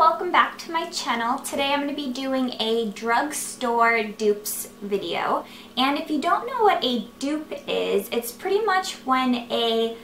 welcome back to my channel. Today I'm going to be doing a drugstore dupes video. And if you don't know what a dupe is, it's pretty much when a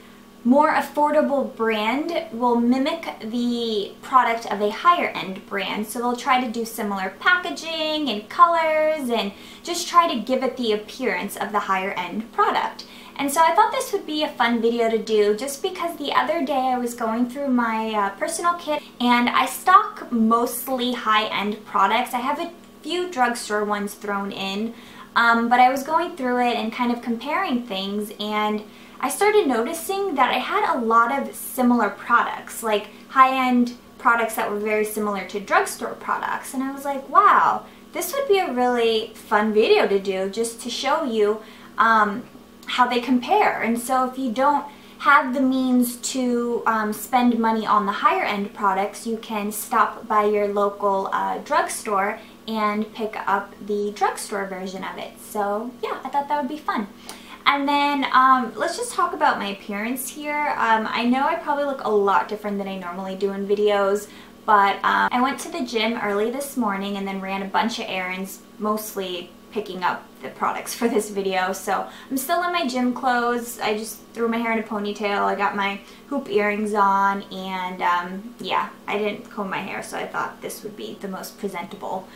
more affordable brand will mimic the product of a higher end brand. So they'll try to do similar packaging and colors and just try to give it the appearance of the higher end product. And so I thought this would be a fun video to do just because the other day I was going through my personal kit and I stock mostly high-end products. I have a few drugstore ones thrown in, but I was going through it and kind of comparing things, and I started noticing that I had a lot of similar products, like high-end products that were very similar to drugstore products. And I was like, wow, this would be a really fun video to do just to show you how they compare. And so if you don't have the means to spend money on the higher end products, you can stop by your local drugstore and pick up the drugstore version of it. So yeah, I thought that would be fun. And then let's just talk about my appearance here. I know I probably look a lot different than I normally do in videos, but I went to the gym early this morning and then ran a bunch of errands, mostly picking up the products for this video. So I'm still in my gym clothes. I just threw my hair in a ponytail. I got my hoop earrings on, and yeah, I didn't comb my hair, so I thought this would be the most presentable.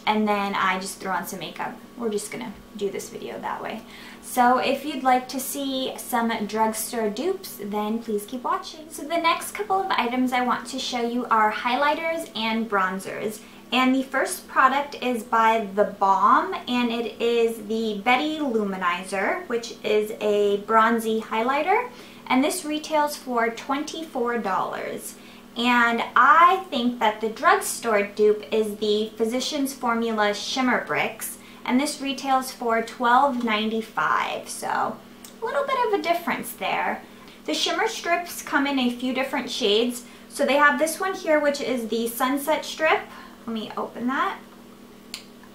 And then I just threw on some makeup. We're just gonna do this video that way. So if you'd like to see some drugstore dupes, then please keep watching. So the next couple of items I want to show you are highlighters and bronzers. And the first product is by The Balm, and it is the Betty Luminizer, which is a bronzy highlighter. And this retails for $24. And I think that the drugstore dupe is the Physicians Formula Shimmer Bricks, and this retails for $12.95, so a little bit of a difference there. The shimmer strips come in a few different shades. So they have this one here, which is the Sunset Strip. Let me open that.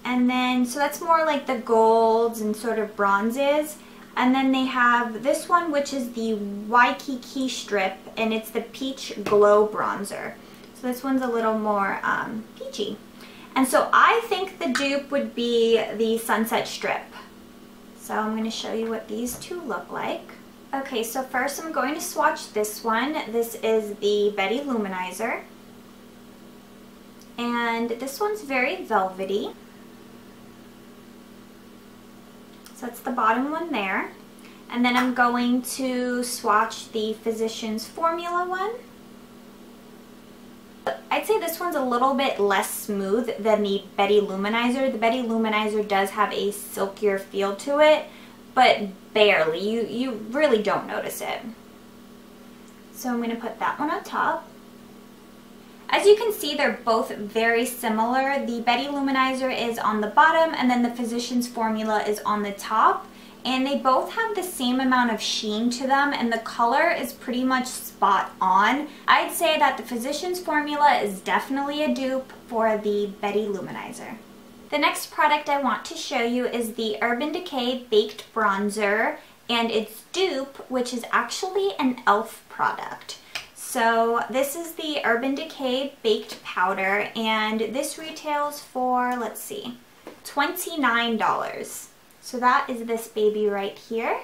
And then, so that's more like the golds and sort of bronzes. And then they have this one, which is the Waikiki Strip, and it's the Peach Glow Bronzer. So this one's a little more peachy. And so I think the dupe would be the Sunset Strip. So I'm going to show you what these two look like. Okay, so first I'm going to swatch this one. This is the Betty Luminizer. And this one's very velvety. So that's the bottom one there. And then I'm going to swatch the Physicians Formula one. I'd say this one's a little bit less smooth than the Betty Luminizer. The Betty Luminizer does have a silkier feel to it, but barely. You really don't notice it. So I'm going to put that one on top. As you can see, they're both very similar. The Betty Luminizer is on the bottom, and then the Physicians Formula is on the top. And they both have the same amount of sheen to them, and the color is pretty much spot on. I'd say that the Physicians Formula is definitely a dupe for the Betty Luminizer. The next product I want to show you is the Urban Decay Baked Bronzer, and its dupe, which is actually an e.l.f. product. So this is the Urban Decay Baked Powder, and this retails for, let's see, $29. So that is this baby right here.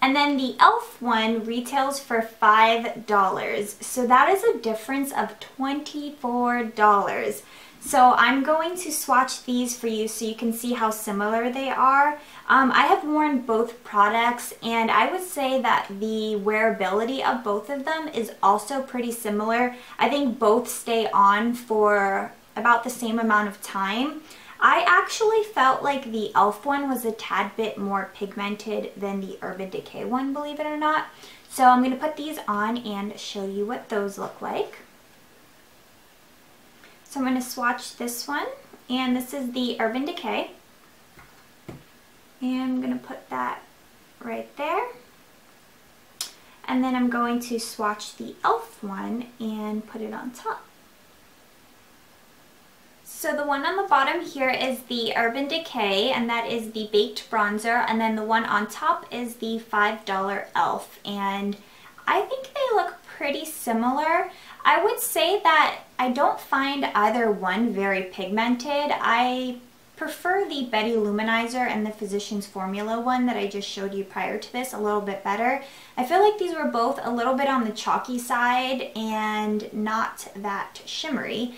And then the e.l.f. one retails for $5. So that is a difference of $24. So I'm going to swatch these for you so you can see how similar they are. I have worn both products, and I would say that the wearability of both of them is also pretty similar. I think both stay on for about the same amount of time. I actually felt like the e.l.f. one was a tad bit more pigmented than the Urban Decay one, believe it or not. So I'm going to put these on and show you what those look like. So I'm going to swatch this one, and this is the Urban Decay. And I'm going to put that right there. And then I'm going to swatch the e.l.f. one and put it on top. So the one on the bottom here is the Urban Decay, and that is the Baked Bronzer, and then the one on top is the $5 e.l.f. And I think they look pretty similar. I would say that I don't find either one very pigmented. I prefer the Betty Luminizer and the Physicians Formula one that I just showed you prior to this a little bit better. I feel like these were both a little bit on the chalky side and not that shimmery.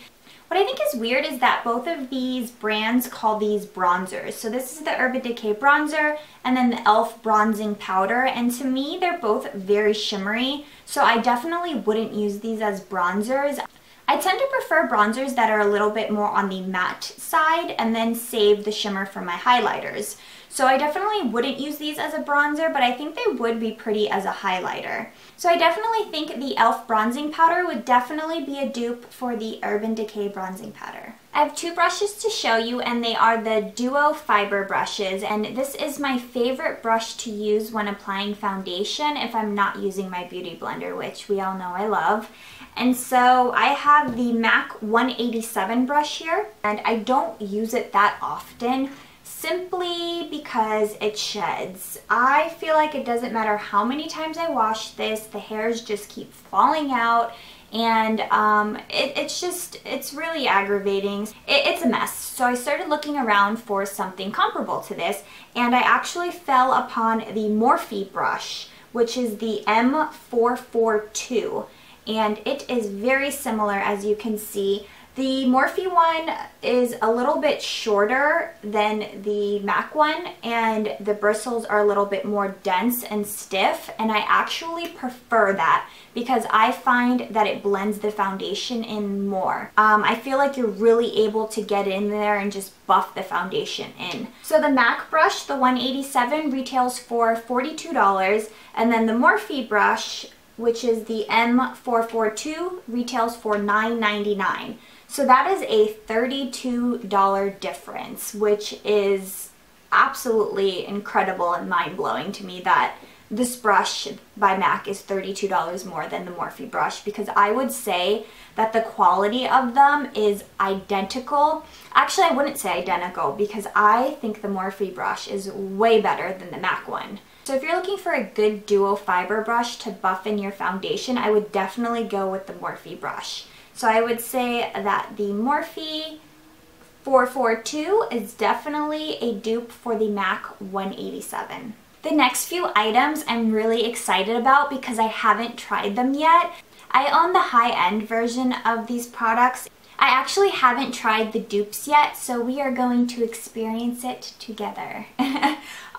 What I think is weird is that both of these brands call these bronzers. So this is the Urban Decay bronzer and then the e.l.f. bronzing powder, and to me they're both very shimmery, so I definitely wouldn't use these as bronzers. I tend to prefer bronzers that are a little bit more on the matte side and then save the shimmer for my highlighters. So I definitely wouldn't use these as a bronzer, but I think they would be pretty as a highlighter. So I definitely think the e.l.f. bronzing powder would definitely be a dupe for the Urban Decay bronzing powder. I have two brushes to show you, and they are the Duo Fiber brushes, and this is my favorite brush to use when applying foundation if I'm not using my beauty blender, which we all know I love. And so I have the MAC 187 brush here, and I don't use it that often simply because it sheds. I feel like it doesn't matter how many times I wash this, the hairs just keep falling out, and it's really aggravating. It's a mess. So I started looking around for something comparable to this, and I actually fell upon the Morphe brush, which is the M442, and it is very similar, as you can see. The Morphe one is a little bit shorter than the MAC one, and the bristles are a little bit more dense and stiff, and I actually prefer that because I find that it blends the foundation in more. I feel like you're really able to get in there and just buff the foundation in. So the MAC brush, the 187, retails for $42, and then the Morphe brush, which is the M442, retails for $9.99. So that is a $32 difference, which is absolutely incredible and mind-blowing to me that this brush by MAC is $32 more than the Morphe brush, because I would say that the quality of them is identical. Actually, I wouldn't say identical because I think the Morphe brush is way better than the MAC one. So if you're looking for a good duo fiber brush to buff in your foundation, I would definitely go with the Morphe brush. So I would say that the Morphe 442 is definitely a dupe for the MAC 187. The next few items I'm really excited about because I haven't tried them yet. I own the high-end version of these products. I actually haven't tried the dupes yet, so we are going to experience it together.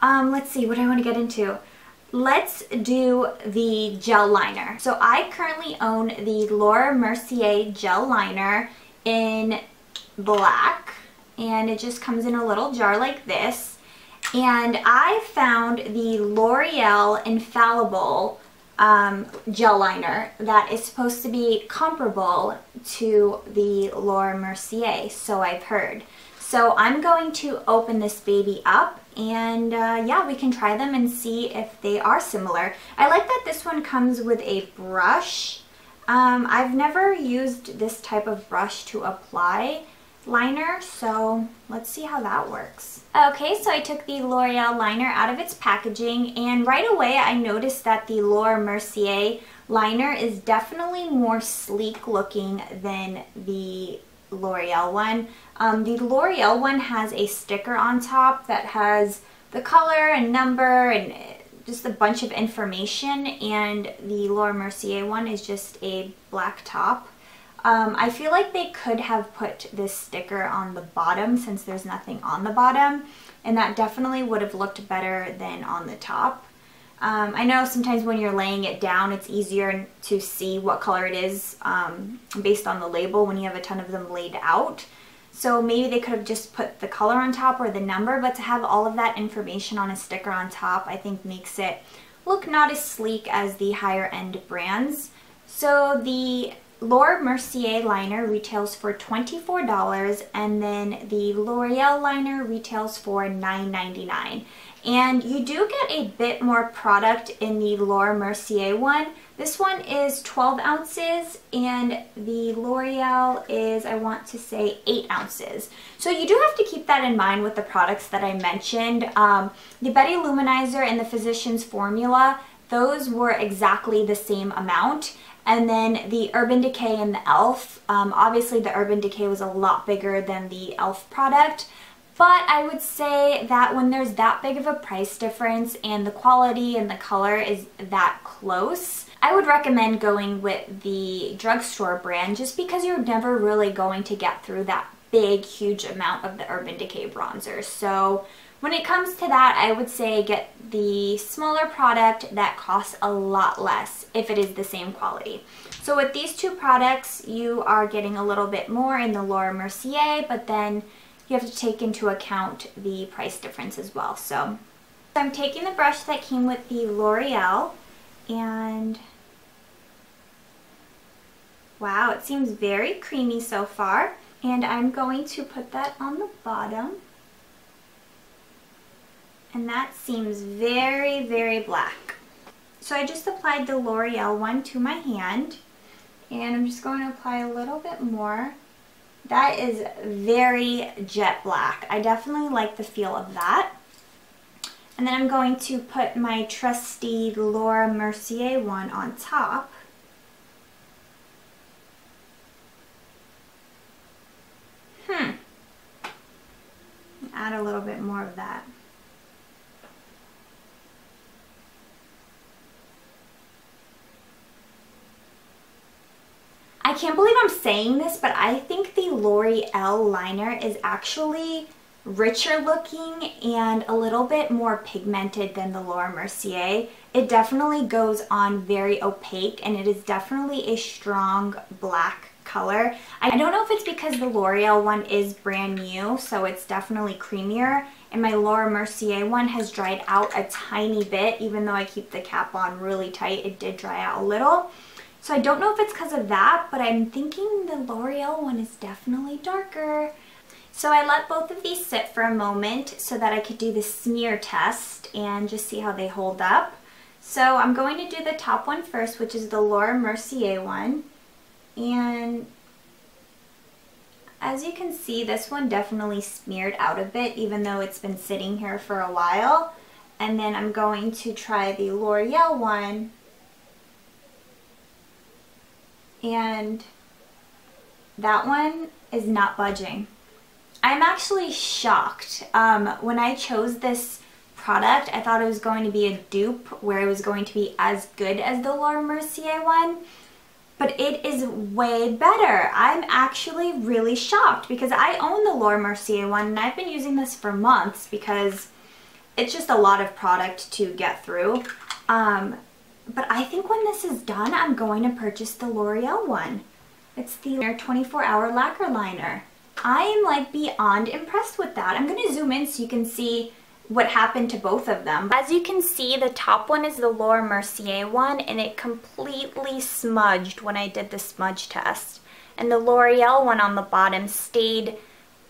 Let's see, what do I want to get into? Let's do the gel liner. So I currently own the Laura Mercier gel liner in black, and it just comes in a little jar like this. And I found the L'Oreal Infallible gel liner that is supposed to be comparable to the Laura Mercier, so I've heard. So I'm going to open this baby up, and yeah, we can try them and see if they are similar. I like that this one comes with a brush. I've never used this type of brush to apply liner, so let's see how that works. Okay, so I took the L'Oreal liner out of its packaging, and right away I noticed that the Laura Mercier liner is definitely more sleek looking than the L'Oreal one. The L'Oreal one has a sticker on top that has the color and number and just a bunch of information, and the Laura Mercier one is just a black top. I feel like they could have put this sticker on the bottom since there's nothing on the bottom, and that definitely would have looked better than on the top. I know sometimes when you're laying it down, it's easier to see what color it is based on the label when you have a ton of them laid out. So maybe they could have just put the color on top or the number, but to have all of that information on a sticker on top, I think makes it look not as sleek as the higher end brands. So the Laura Mercier liner retails for $24, and then the L'Oreal liner retails for $9.99. And you do get a bit more product in the Laura Mercier one. This one is 12 ounces and the L'Oreal is, I want to say, 8 ounces. So you do have to keep that in mind with the products that I mentioned. The Betty Luminizer and the Physicians Formula, those were exactly the same amount. And then the Urban Decay and the e.l.f., obviously the Urban Decay was a lot bigger than the e.l.f. product, but I would say that when there's that big of a price difference and the quality and the color is that close, I would recommend going with the Drugstore brand just because you're never really going to get through that big, huge amount of the Urban Decay bronzer. So when it comes to that, I would say get the smaller product that costs a lot less if it is the same quality. So with these two products, you are getting a little bit more in the Laura Mercier, but then you have to take into account the price difference as well. So I'm taking the brush that came with the L'Oreal, and wow, it seems very creamy so far. And I'm going to put that on the bottom. And that seems very, very black. So I just applied the L'Oreal one to my hand. And I'm just going to apply a little bit more. That is very jet black. I definitely like the feel of that. And then I'm going to put my trusty Laura Mercier one on top. Add a little bit more of that. I can't believe I'm saying this, but I think the L'Oreal liner is actually richer looking and a little bit more pigmented than the Laura Mercier. It definitely goes on very opaque, and it is definitely a strong black color. I don't know if it's because the L'Oreal one is brand new, so it's definitely creamier, and my Laura Mercier one has dried out a tiny bit. Even though I keep the cap on really tight, it did dry out a little. So I don't know if it's because of that, but I'm thinking the L'Oreal one is definitely darker. So I let both of these sit for a moment so that I could do the smear test and just see how they hold up. So I'm going to do the top one first, which is the Laura Mercier one. And as you can see, this one definitely smeared out a bit, even though it's been sitting here for a while. And then I'm going to try the L'Oreal one. And that one is not budging. I'm actually shocked. When I chose this product, I thought it was going to be a dupe where it was going to be as good as the Laura Mercier one. But it is way better. I'm actually really shocked because I own the Laura Mercier one and I've been using this for months because it's just a lot of product to get through. But I think when this is done, I'm going to purchase the L'Oreal one. It's the 24-hour lacquer liner. I am like beyond impressed with that. I'm going to zoom in so you can see what happened to both of them. As you can see, the top one is the Laura Mercier one, and it completely smudged when I did the smudge test. And the L'Oreal one on the bottom stayed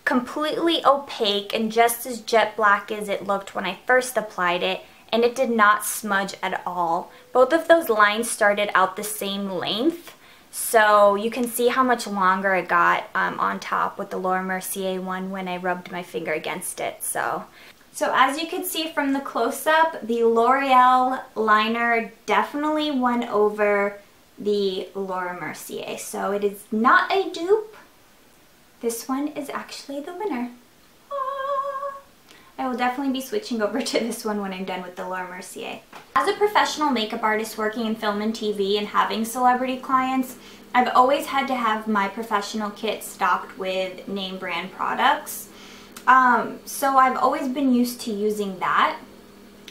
completely opaque and just as jet black as it looked when I first applied it, and it did not smudge at all. Both of those lines started out the same length, so you can see how much longer it got on top with the Laura Mercier one when I rubbed my finger against it. So as you can see from the close-up, the L'Oreal liner definitely won over the Laura Mercier. So it is not a dupe. This one is actually the winner. I will definitely be switching over to this one when I'm done with the Laura Mercier. As a professional makeup artist working in film and TV and having celebrity clients, I've always had to have my professional kit stocked with name brand products. So I've always been used to using that.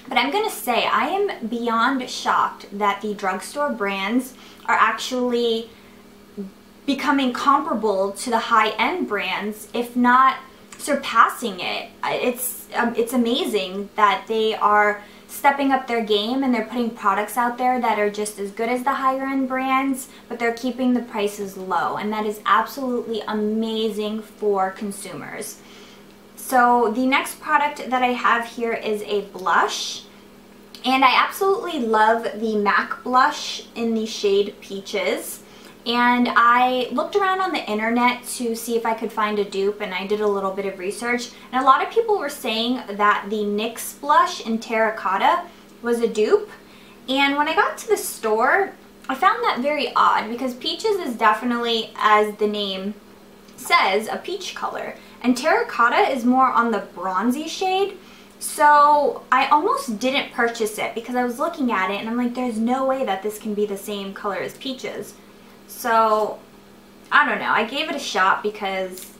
But I'm going to say I am beyond shocked that the drugstore brands are actually becoming comparable to the high-end brands, if not surpassing it. It's amazing that they are stepping up their game and they're putting products out there that are just as good as the higher end brands, but they're keeping the prices low, and that is absolutely amazing for consumers. So the next product that I have here is a blush, and I absolutely love the MAC blush in the shade Peaches. And I looked around on the internet to see if I could find a dupe, and I did a little bit of research, and a lot of people were saying that the NYX blush in Terracotta was a dupe, And when I got to the store, I found that very odd because Peaches is definitely, as the name says, a peach color. And Terracotta is more on the bronzy shade. So I almost didn't purchase it because I was looking at it and I'm like, there's no way that this can be the same color as Peaches. So I don't know. I gave it a shot because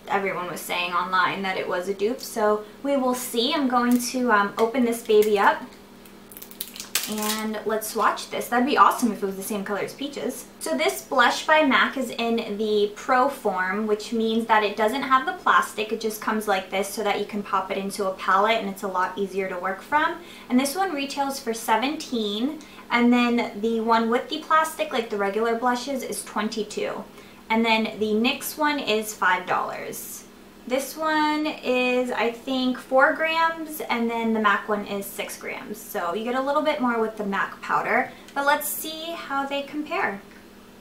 everyone was saying online that it was a dupe. So we will see. I'm going to open this baby up. And let's swatch this. That'd be awesome if it was the same color as Peaches. So this blush by MAC is in the Pro form, which means that it doesn't have the plastic. It just comes like this so that you can pop it into a palette and it's a lot easier to work from. And this one retails for $17. And then the one with the plastic, like the regular blushes, is $22. And then the NYX one is $5. This one is, I think, 4 grams, and then the MAC one is 6 grams. So you get a little bit more with the MAC powder, but let's see how they compare.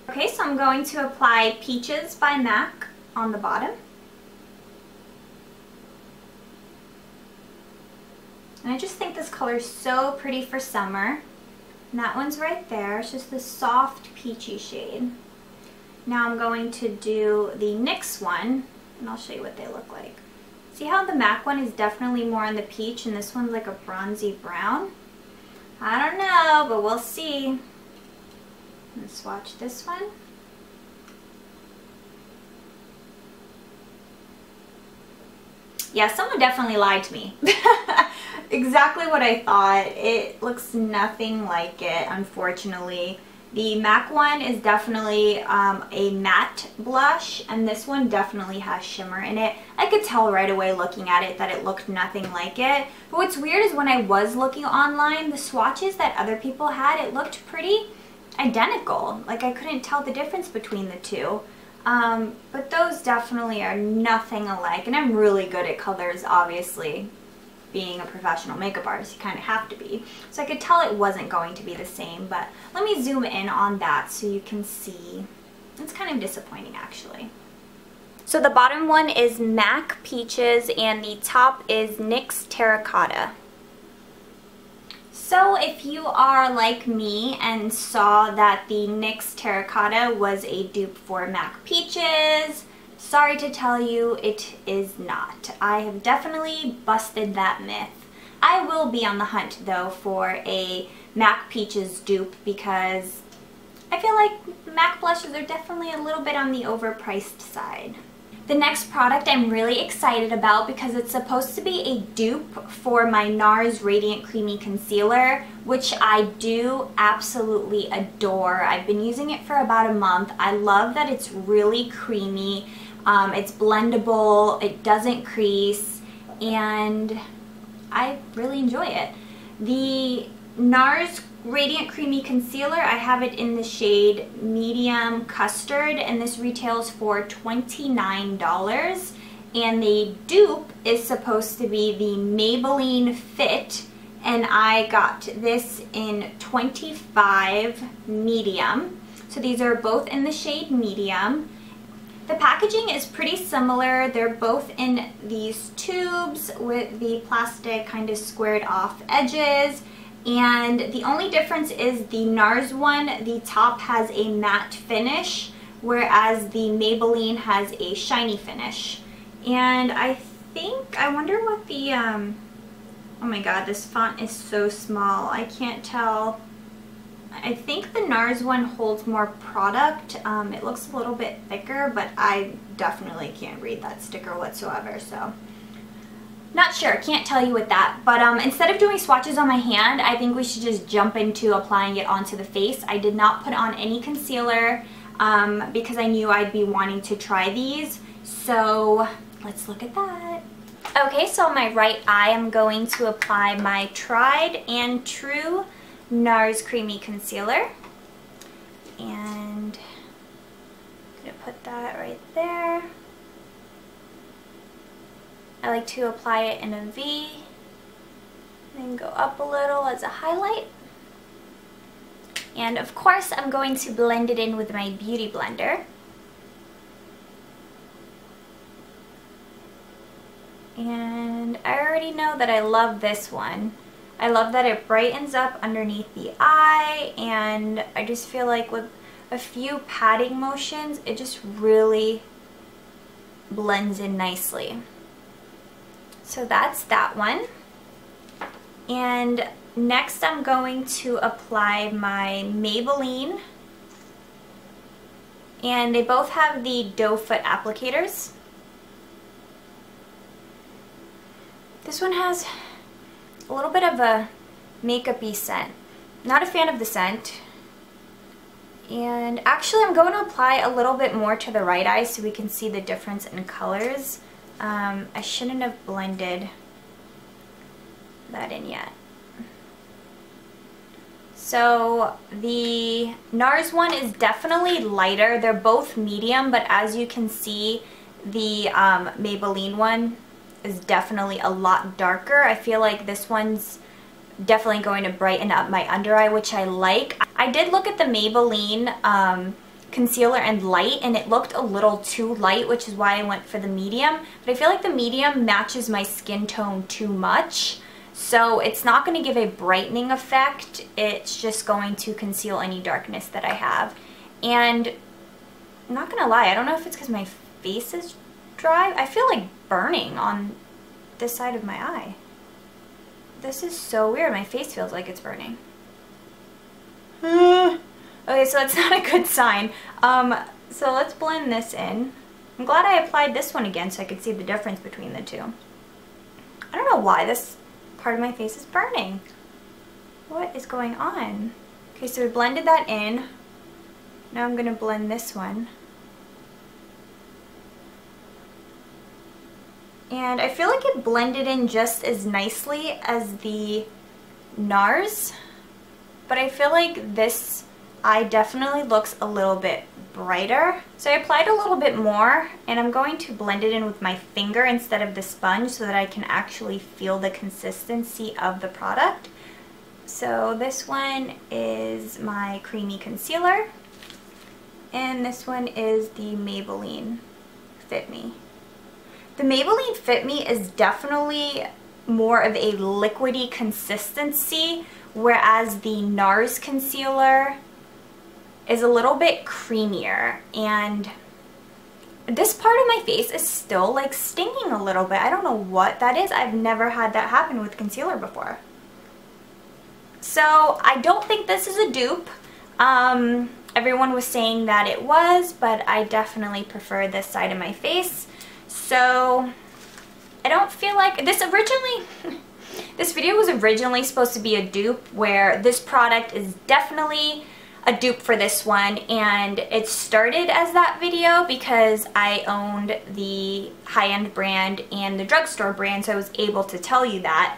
Okay, so I'm going to apply Peaches by MAC on the bottom. And I just think this color is so pretty for summer. And that one's right there. It's just this soft peachy shade. Now I'm going to do the NYX one. And I'll show you what they look like. See how the MAC one is definitely more on the peach and this one's like a bronzy brown? I don't know, but we'll see. Let's swatch this one. Yeah, someone definitely lied to me. Exactly what I thought. It looks nothing like it, unfortunately. The MAC one is definitely a matte blush, and this one definitely has shimmer in it. I could tell right away looking at it that it looked nothing like it. But what's weird is when I was looking online, the swatches that other people had, it looked pretty identical. Like I couldn't tell the difference between the two. But those definitely are nothing alike, and I'm really good at colors, obviously. Being a professional makeup artist, you kind of have to be. So I could tell it wasn't going to be the same, but let me zoom in on that so you can see. It's kind of disappointing, actually. So the bottom one is MAC Peaches and the top is NYX Terracotta. So if you are like me and saw that the NYX Terracotta was a dupe for MAC Peaches, sorry to tell you, it is not. I have definitely busted that myth. I will be on the hunt though for a MAC Peaches dupe because I feel like MAC blushes are definitely a little bit on the overpriced side. The next product I'm really excited about because it's supposed to be a dupe for my NARS Radiant Creamy Concealer, which I do absolutely adore. I've been using it for about a month. I love that it's really creamy. It's blendable, it doesn't crease, and I really enjoy it. The NARS Radiant Creamy Concealer, I have it in the shade Medium Custard, and this retails for $29. And the dupe is supposed to be the Maybelline Fit, and I got this in 25 Medium. So these are both in the shade Medium. The packaging is pretty similar. They're both in these tubes with the plastic kind of squared off edges. And the only difference is the NARS one, the top has a matte finish, whereas the Maybelline has a shiny finish. And I wonder what the, oh my god, this font is so small. I can't tell. I think the NARS one holds more product. It looks a little bit thicker, but I definitely can't read that sticker whatsoever, so not sure, can't tell you with that. But instead of doing swatches on my hand, I think we should just jump into applying it onto the face. I did not put on any concealer because I knew I'd be wanting to try these, so let's look at that. Okay, so on my right eye, I'm going to apply my tried and true NARS Creamy Concealer, and I'm gonna put that right there. I like to apply it in a V, then go up a little as a highlight. And of course, I'm going to blend it in with my Beauty Blender. And I already know that I love this one. I love that it brightens up underneath the eye, and I just feel like with a few patting motions, it just really blends in nicely. So that's that one. And next I'm going to apply my Maybelline. And they both have the doe foot applicators. This one has a little bit of a makeup-y scent. Not a fan of the scent. And actually I'm going to apply a little bit more to the right eye so we can see the difference in colors. I shouldn't have blended that in yet. So the NARS one is definitely lighter. They're both medium, but as you can see, the Maybelline one is definitely a lot darker. I feel like this one's definitely going to brighten up my under eye, which I like. I did look at the Maybelline concealer and light, and it looked a little too light, which is why I went for the medium. But I feel like the medium matches my skin tone too much. So it's not going to give a brightening effect, it's just going to conceal any darkness that I have. And I'm not going to lie, I don't know if it's because my face is dry. I feel like burning on this side of my eye. This is so weird, my face feels like it's burning. Okay, so that's not a good sign. So let's blend this in. I'm glad I applied this one again so I could see the difference between the two. I don't know why this part of my face is burning. What is going on? Okay, so we blended that in. Now I'm gonna blend this one. And I feel like it blended in just as nicely as the NARS, but I feel like this eye definitely looks a little bit brighter. So I applied a little bit more, and I'm going to blend it in with my finger instead of the sponge so that I can actually feel the consistency of the product. So this one is my creamy concealer, and this one is the Maybelline Fit Me. The Maybelline Fit Me is definitely more of a liquidy consistency, whereas the NARS concealer is a little bit creamier, and this part of my face is still like stinging a little bit. I don't know what that is. I've never had that happen with concealer before. So I don't think this is a dupe. Everyone was saying that it was, but I definitely prefer this side of my face. So I don't feel like this video was originally supposed to be a dupe, where this product is definitely a dupe for this one, and it started as that video because I owned the high-end brand and the drugstore brand, so I was able to tell you that.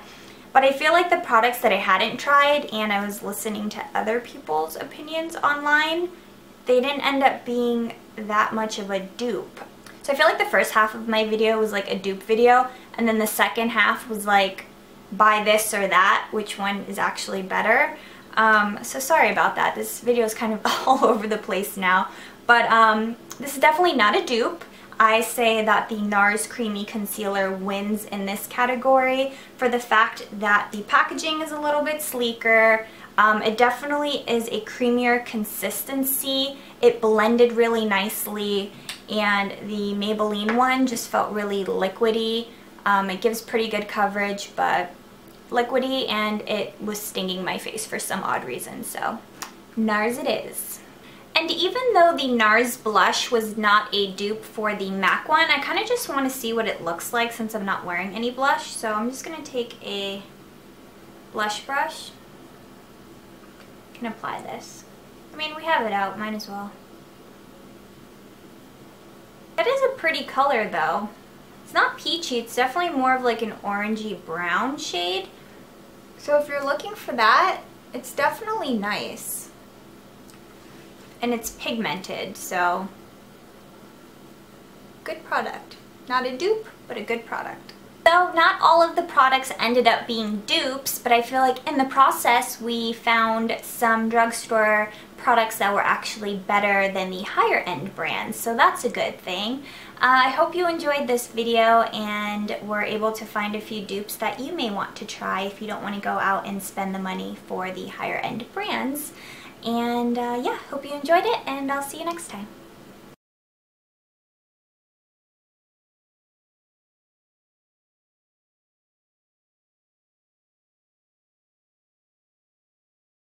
But I feel like the products that I hadn't tried and I was listening to other people's opinions online, they didn't end up being that much of a dupe. So I feel like the first half of my video was like a dupe video, and then the second half was like buy this or that, which one is actually better. So sorry about that. This video is kind of all over the place now, but this is definitely not a dupe. I say that the NARS Creamy Concealer wins in this category for the fact that the packaging is a little bit sleeker. It definitely is a creamier consistency. It blended really nicely, and the Maybelline one just felt really liquidy. It gives pretty good coverage, but liquidy, and it was stinging my face for some odd reason, so NARS it is. And even though the NARS blush was not a dupe for the MAC one, I kind of just want to see what it looks like since I'm not wearing any blush, so I'm just going to take a blush brush and apply this. I mean, we have it out, might as well. That is a pretty color though. It's not peachy, it's definitely more of like an orangey brown shade. So if you're looking for that, it's definitely nice. And it's pigmented, so good product. Not a dupe, but a good product. So though not all of the products ended up being dupes, but I feel like in the process we found some drugstore products that were actually better than the higher end brands, so that's a good thing. I hope you enjoyed this video and were able to find a few dupes that you may want to try if you don't want to go out and spend the money for the higher end brands. And yeah, hope you enjoyed it, and I'll see you next time.